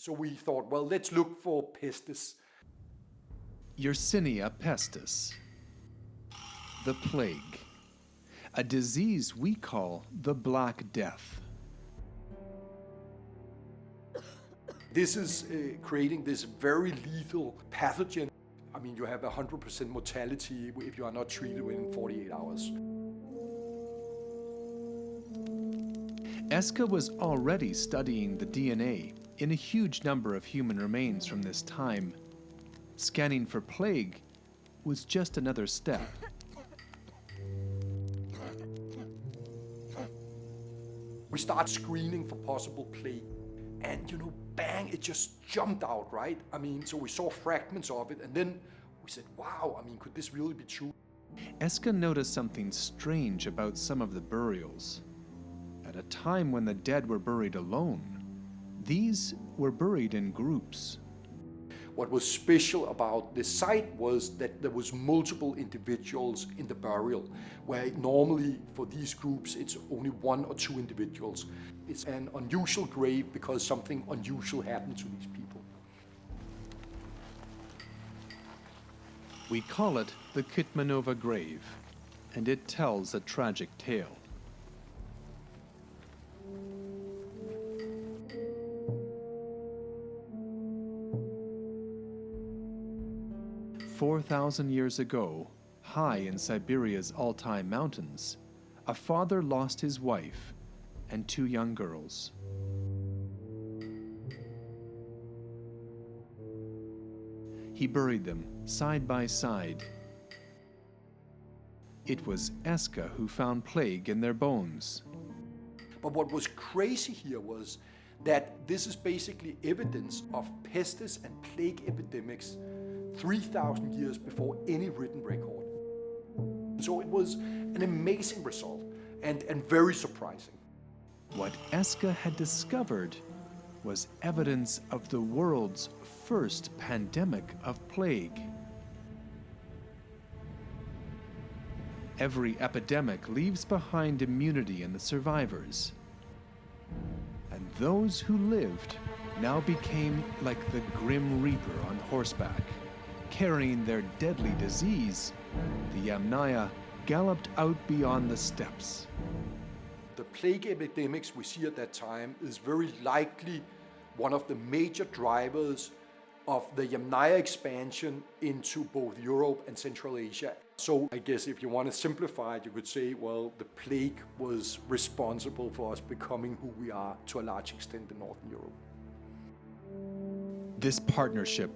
So we thought, well, let's look for pestis. Yersinia pestis, the plague, a disease we call the Black Death. This is creating this very lethal pathogen. I mean, you have 100% mortality if you are not treated within 48 hours. Eske was already studying the DNA in a huge number of human remains from this time. Scanning for plague was just another step. We start screening for possible plague, and bang, it just jumped out, right? I mean, so we saw fragments of it, and then we said, wow, I mean, could this really be true? Eske noticed something strange about some of the burials. At a time when the dead were buried alone, these were buried in groups. What was special about this site was that there was multiple individuals in the burial, where normally for these groups it's only 1 or 2 individuals. It's an unusual grave because something unusual happened to these people. We call it the Kitmanova grave, and it tells a tragic tale. 4,000 years ago, high in Siberia's Altai Mountains, a father lost his wife and 2 young girls. He buried them side by side. It was Eske who found plague in their bones. But what was crazy here was that this is basically evidence of pestis and plague epidemics 3,000 years before any written record. So it was an amazing result and very surprising. What Eske had discovered was evidence of the world's first pandemic of plague. Every epidemic leaves behind immunity in the survivors. And those who lived now became like the Grim Reaper on horseback. Carrying their deadly disease, the Yamnaya galloped out beyond the steppes. The plague epidemics we see at that time is very likely one of the major drivers of the Yamnaya expansion into both Europe and Central Asia. So I guess if you want to simplify it, you could say, well, the plague was responsible for us becoming who we are to a large extent in Northern Europe. This partnership,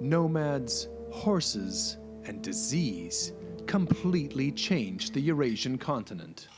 nomads, horses, and disease, completely changed the Eurasian continent.